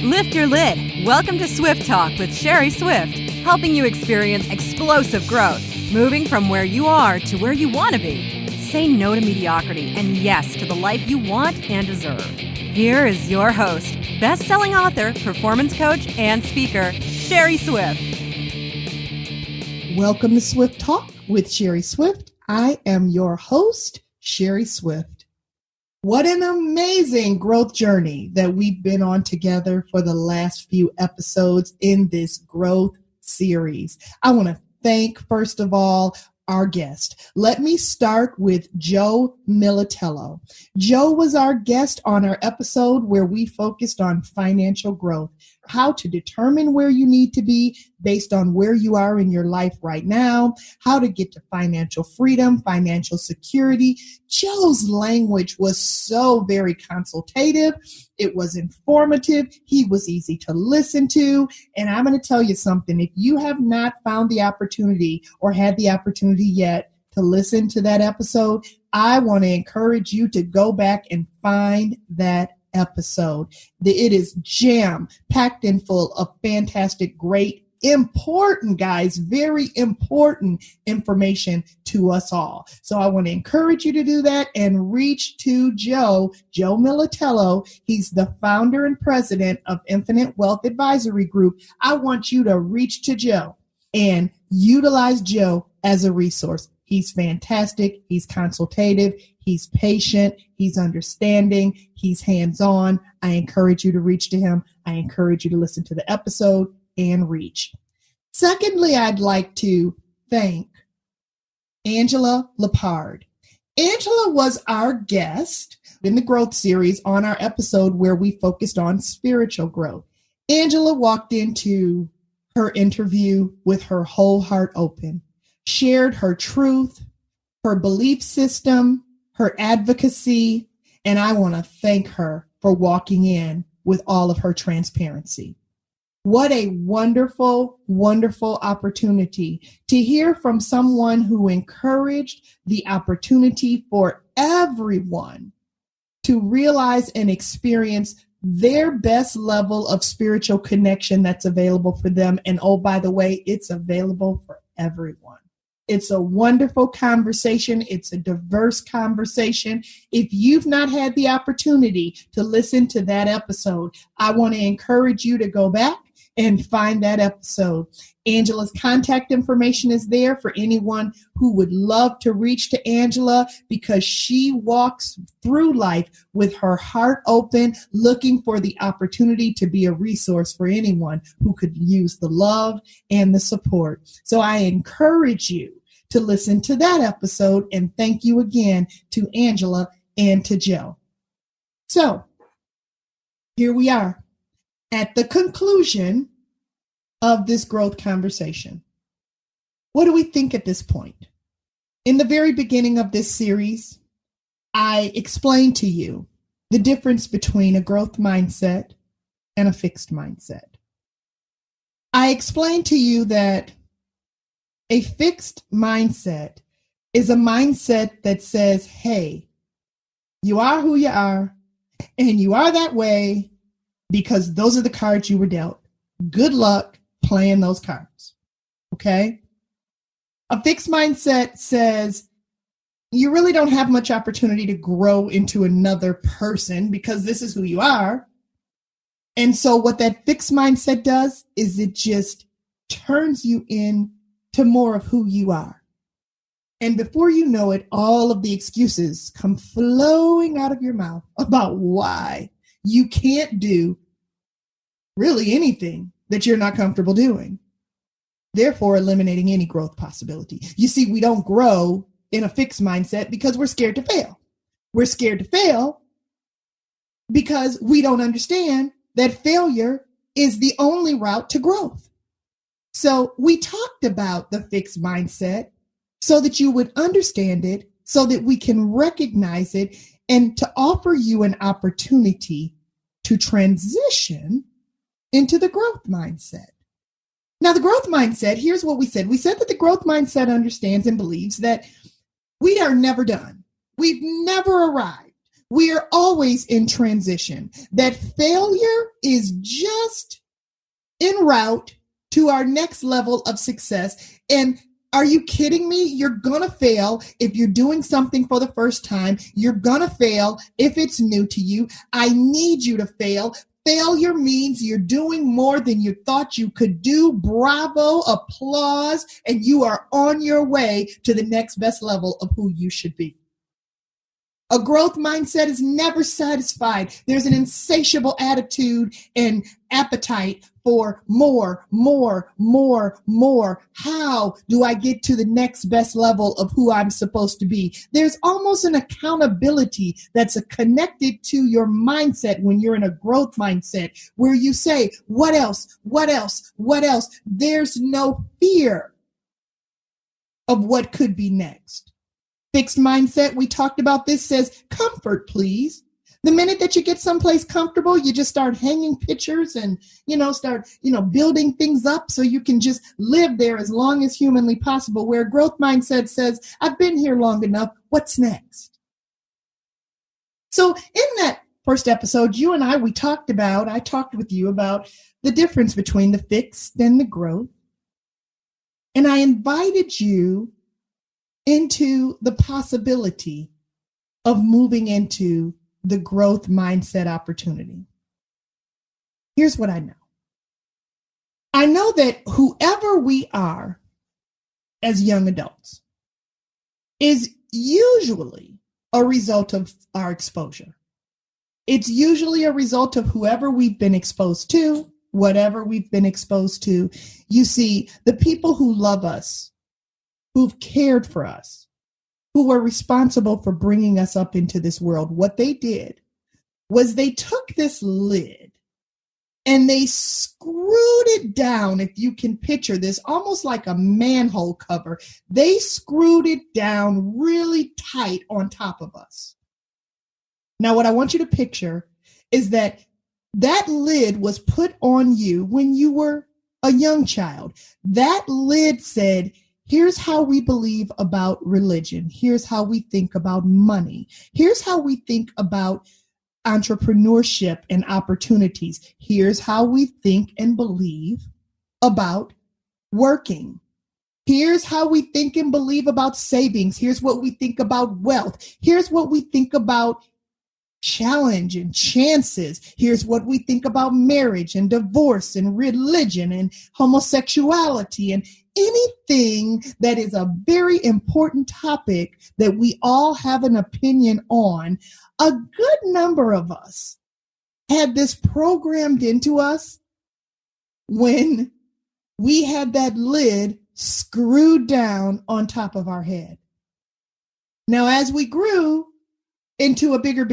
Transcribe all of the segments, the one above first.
Lift your lid. Welcome to Swift Talk with Sherry Swift, helping you experience explosive growth, moving from where you are to where you want to be. Say no to mediocrity and yes to the life you want and deserve. Here is your host, best-selling author, performance coach, and speaker, Sherry Swift. Welcome to Swift Talk with Sherry Swift. I am your host, Sherry Swift. What an amazing growth journey that we've been on together for the last few episodes in this growth series. I want to thank, first of all, our guest. Let me start with Joe Militello. Joe was our guest on our episode where we focused on financial growth, how to determine where you need to be based on where you are in your life right now, how to get to financial freedom, financial security. Joe's language was so very consultative. It was informative. He was easy to listen to. And I'm going to tell you something. If you have not found the opportunity or had the opportunity yet to listen to that episode, I want to encourage you to go back and find that episode. It is jam-packed and full of fantastic, great, important, guys, very important information to us all. So I want to encourage you to do that and reach to Joe Militello. He's the founder and president of Infinite Wealth Advisory Group. I want you to reach to Joe and utilize Joe as a resource. He's fantastic. He's consultative. He's patient. He's understanding. He's hands-on. I encourage you to reach to him. I encourage you to listen to the episode and reach. Secondly, I'd like to thank Angela Lepard. Angela was our guest in the growth series on our episode where we focused on spiritual growth. Angela walked into her interview with her whole heart open, shared her truth, her belief system, her advocacy, and I want to thank her for walking in with all of her transparency. What a wonderful, wonderful opportunity to hear from someone who encouraged the opportunity for everyone to realize and experience their best level of spiritual connection that's available for them. And oh, by the way, it's available for everyone. It's a wonderful conversation. It's a diverse conversation. If you've not had the opportunity to listen to that episode, I want to encourage you to go back and find that episode. Angela's contact information is there for anyone who would love to reach to Angela because she walks through life with her heart open, looking for the opportunity to be a resource for anyone who could use the love and the support. So I encourage you to listen to that episode, and thank you again to Angela and to Joe. So here we are at the conclusion of this growth conversation. What do we think at this point? In the very beginning of this series, I explained to you the difference between a growth mindset and a fixed mindset. I explained to you that a fixed mindset is a mindset that says, hey, you are who you are, and you are that way because those are the cards you were dealt. Good luck playing those cards, okay? A fixed mindset says you really don't have much opportunity to grow into another person because this is who you are. And so what that fixed mindset does is it just turns you in to more of who you are. And before you know it, all of the excuses come flowing out of your mouth about why you can't do really anything that you're not comfortable doing, therefore eliminating any growth possibility. You see, we don't grow in a fixed mindset because we're scared to fail. We're scared to fail because we don't understand that failure is the only route to growth. So we talked about the fixed mindset so that you would understand it, so that we can recognize it, and to offer you an opportunity to transition into the growth mindset. Now, the growth mindset, here's what we said. We said that the growth mindset understands and believes that we are never done. We've never arrived. We are always in transition. That failure is just en route to our next level of success. And are you kidding me? You're going to fail if you're doing something for the first time. You're going to fail if it's new to you. I need you to fail. Failure means you're doing more than you thought you could do. Bravo, applause, and you are on your way to the next best level of who you should be. A growth mindset is never satisfied. There's an insatiable attitude and appetite for more. How do I get to the next best level of who I'm supposed to be? There's almost an accountability that's connected to your mindset when you're in a growth mindset, where you say, what else? There's no fear of what could be next. Fixed mindset, we talked about this, says comfort, please. The minute that you get someplace comfortable, you just start hanging pictures and, start building things up so you can just live there as long as humanly possible. Where growth mindset says, I've been here long enough. What's next? So in that first episode, you and I talked with you about the difference between the fixed and the growth. And I invited you into the possibility of moving into the growth mindset opportunity. Here's what I know. I know that whoever we are as young adults is usually a result of our exposure. It's usually a result of whoever we've been exposed to, whatever we've been exposed to. You see, the people who love us, who've cared for us, who were responsible for bringing us up into this world, what they did was they took this lid and they screwed it down. If you can picture this, almost like a manhole cover, they screwed it down really tight on top of us. Now, what I want you to picture is that lid was put on you when you were a young child. That lid said, here's how we believe about religion. Here's how we think about money. Here's how we think about entrepreneurship and opportunities. Here's how we think and believe about working. Here's how we think and believe about savings. Here's what we think about wealth. Here's what we think about challenge and chances. Here's what we think about marriage and divorce and religion and homosexuality and anything that is a very important topic that we all have an opinion on. A good number of us had this programmed into us when we had that lid screwed down on top of our head. Now, as we grew into a bigger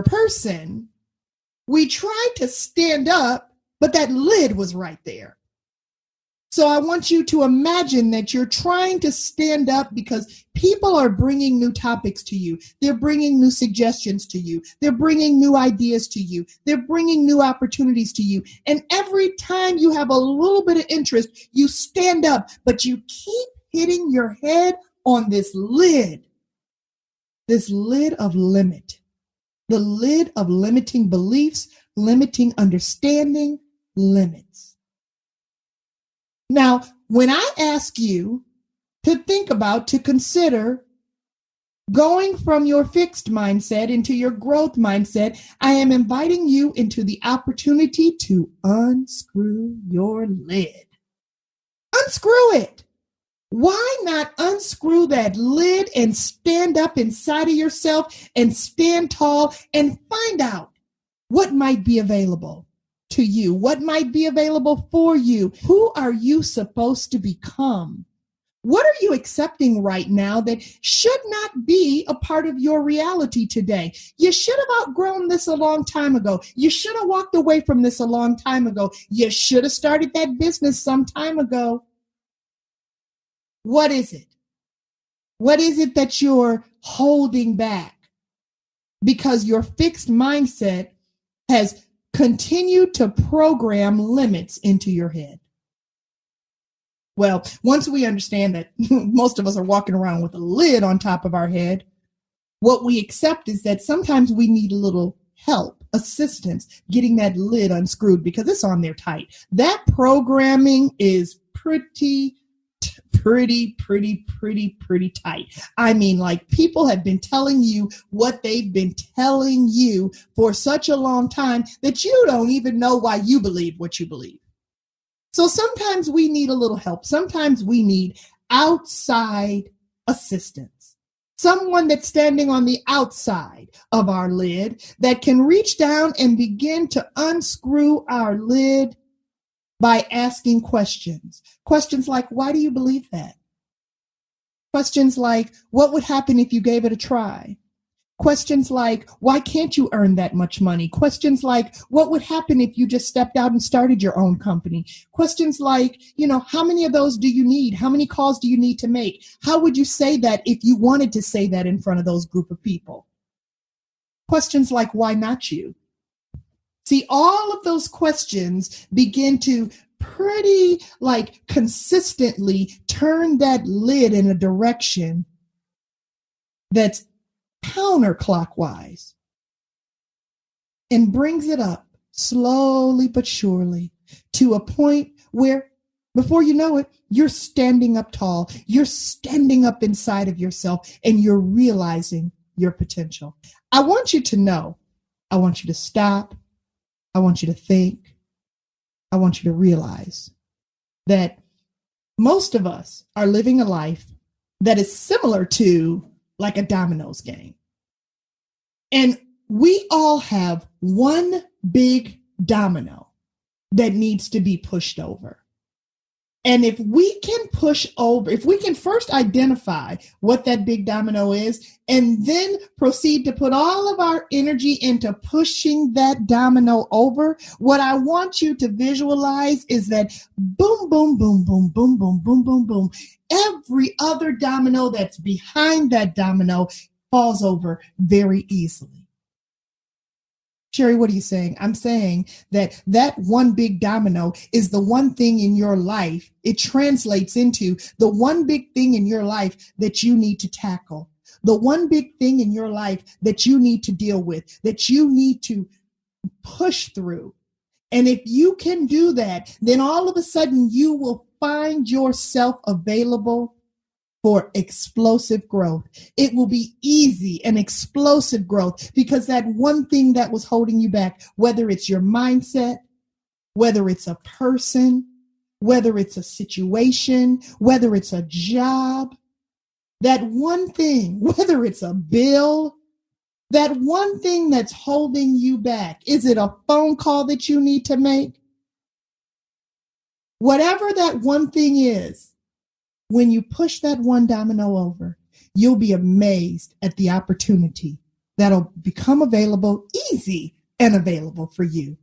person, we tried to stand up, but that lid was right there. So I want you to imagine that you're trying to stand up because people are bringing new topics to you. They're bringing new suggestions to you. They're bringing new ideas to you. They're bringing new opportunities to you. And every time you have a little bit of interest, you stand up, but you keep hitting your head on this lid of limit, the lid of limiting beliefs, limiting understanding, limits. Now, when I ask you to consider going from your fixed mindset into your growth mindset, I am inviting you into the opportunity to unscrew your lid. Unscrew it. Why not unscrew that lid and stand up inside of yourself and stand tall and find out what might be available to you, what might be available for you? Who are you supposed to become? What are you accepting right now that should not be a part of your reality today? You should have outgrown this a long time ago. You should have walked away from this a long time ago. You should have started that business some time ago. What is it? What is it that you're holding back? Because your fixed mindset has continued to program limits into your head. Well, once we understand that most of us are walking around with a lid on top of our head, what we accept is that sometimes we need a little help, assistance, getting that lid unscrewed because it's on there tight. That programming is pretty tight. I mean, like, people have been telling you what they've been telling you for such a long time that you don't even know why you believe what you believe. So sometimes we need a little help. Sometimes we need outside assistance. Someone that's standing on the outside of our lid that can reach down and begin to unscrew our lid by asking questions. Questions like, why do you believe that? Questions like, what would happen if you gave it a try? Questions like, why can't you earn that much money? Questions like, what would happen if you just stepped out and started your own company? Questions like, how many of those do you need? How many calls do you need to make? How would you say that if you wanted to say that in front of those group of people? Questions like, why not you? See, all of those questions begin to pretty consistently turn that lid in a direction that's counterclockwise and brings it up slowly but surely to a point where, before you know it, you're standing up tall, you're standing up inside of yourself, and you're realizing your potential. I want you to know, I want you to stop, I want you to think, I want you to realize that most of us are living a life that is similar to like a dominoes game. And we all have one big domino that needs to be pushed over. And if we can push over, if we can first identify what that big domino is, and then proceed to put all of our energy into pushing that domino over, what I want you to visualize is that boom, boom, boom, boom, boom, boom, boom, boom, boom. Every other domino that's behind that domino falls over very easily. Sherry, what are you saying? I'm saying that one big domino is the one thing in your life. It translates into the one big thing in your life that you need to tackle. The one big thing in your life that you need to deal with, that you need to push through. And if you can do that, then all of a sudden you will find yourself available for explosive growth. It will be easy and explosive growth because that one thing that was holding you back, whether it's your mindset, whether it's a person, whether it's a situation, whether it's a job, that one thing, whether it's a bill, that one thing that's holding you back, is it a phone call that you need to make? Whatever that one thing is, when you push that one domino over, you'll be amazed at the opportunity that'll become available, easy and available for you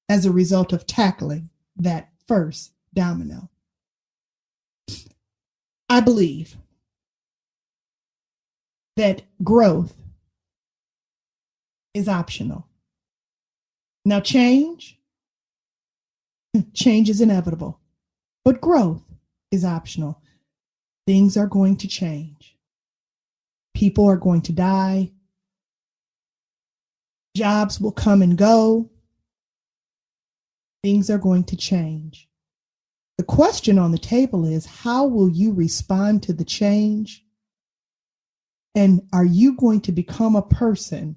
as a result of tackling that first domino. I believe that growth is optional. Now, change is inevitable, but growth is optional. Things are going to change. People are going to die. Jobs will come and go. Things are going to change. The question on the table is, how will you respond to the change? And are you going to become a person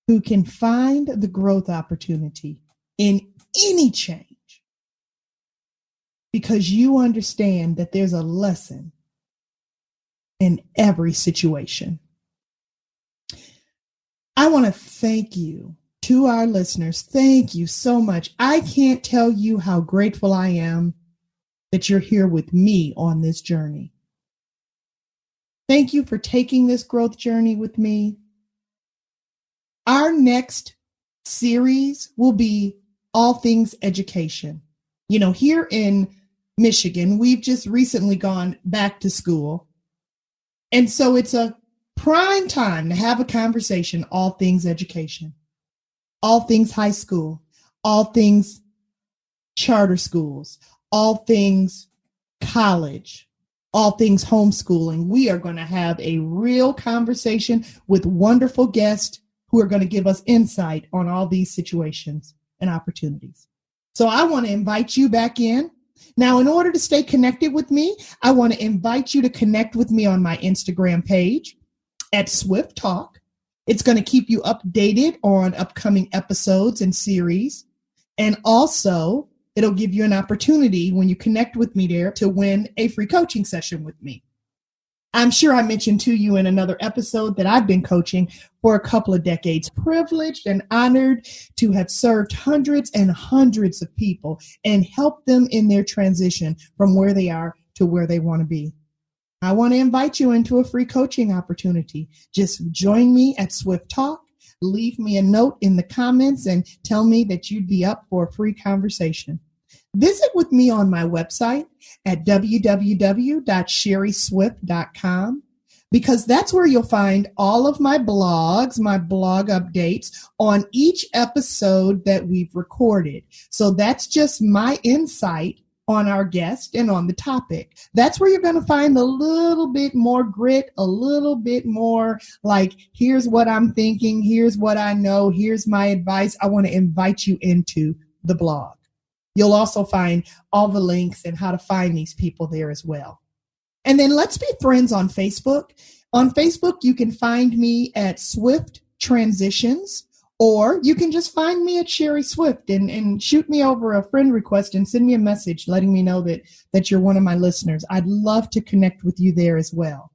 who can find the growth opportunity in any change? Because you understand that there's a lesson in every situation. I want to thank you to our listeners. Thank you so much. I can't tell you how grateful I am that you're here with me on this journey. Thank you for taking this growth journey with me. Our next series will be all things education. Here in Michigan, we've just recently gone back to school. And so it's a prime time to have a conversation, all things education, all things high school, all things charter schools, all things college, all things homeschooling. We are going to have a real conversation with wonderful guests who are going to give us insight on all these situations and opportunities. So I want to invite you back in. Now, in order to stay connected with me, I want to invite you to connect with me on my Instagram page at Swift Talk. It's going to keep you updated on upcoming episodes and series. And also, it'll give you an opportunity when you connect with me there to win a free coaching session with me. I'm sure I mentioned to you in another episode that I've been coaching for a couple of decades, privileged and honored to have served hundreds and hundreds of people and helped them in their transition from where they are to where they want to be. I want to invite you into a free coaching opportunity. Just join me at Swift Talk. Leave me a note in the comments and tell me that you'd be up for a free conversation. Visit with me on my website at www.sherryswift.com because that's where you'll find all of my blogs, my blog updates on each episode that we've recorded. So that's just my insight on our guest and on the topic. That's where you're going to find a little bit more grit, a little bit more like, here's what I'm thinking, here's what I know, here's my advice. I want to invite you into the blog. You'll also find all the links and how to find these people there as well. And then let's be friends on Facebook. On Facebook, you can find me at Swift Transitions, or you can just find me at Sherry Swift and shoot me over a friend request and send me a message letting me know that you're one of my listeners. I'd love to connect with you there as well.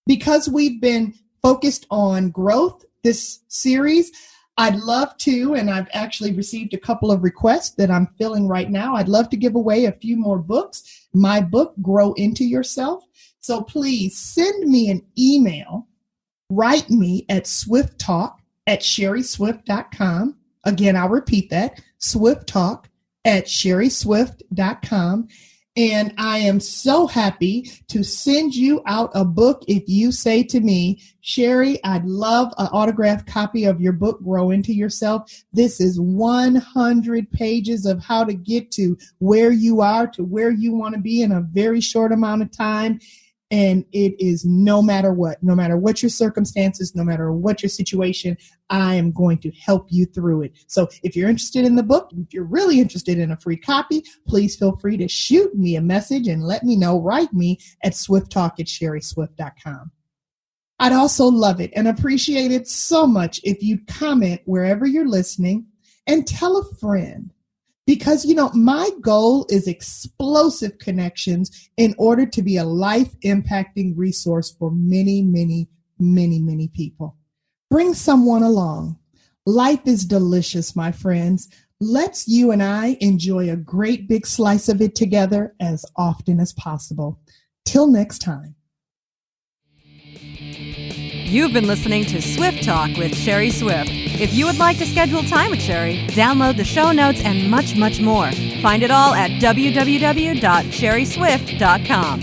Because we've been focused on growth this series, I'd love to, and I've actually received a couple of requests that I'm filling right now. I'd love to give away a few more books. My book, Grow Into Yourself. So please send me an email. Write me at swifttalk@sherryswift.com. Again, I'll repeat that, swifttalk@sherryswift.com. And I am so happy to send you out a book if you say to me, Sherry, I'd love an autographed copy of your book, Grow Into Yourself. This is 100 pages of how to get to where you are, to where you want to be in a very short amount of time. And it is no matter what your circumstances, no matter what your situation, I am going to help you through it. So if you're interested in the book, if you're really interested in a free copy, please feel free to shoot me a message and let me know. Write me at swifttalk@sherryswift.com. I'd also love it and appreciate it so much if you comment wherever you're listening and tell a friend. Because, my goal is explosive connections in order to be a life-impacting resource for many, many, many, many people. Bring someone along. Life is delicious, my friends. Let's you and I enjoy a great big slice of it together as often as possible. Till next time. You've been listening to Swift Talk with Sherry Swift. If you would like to schedule time with Sherry, download the show notes and much, much more. Find it all at www.sherryswift.com.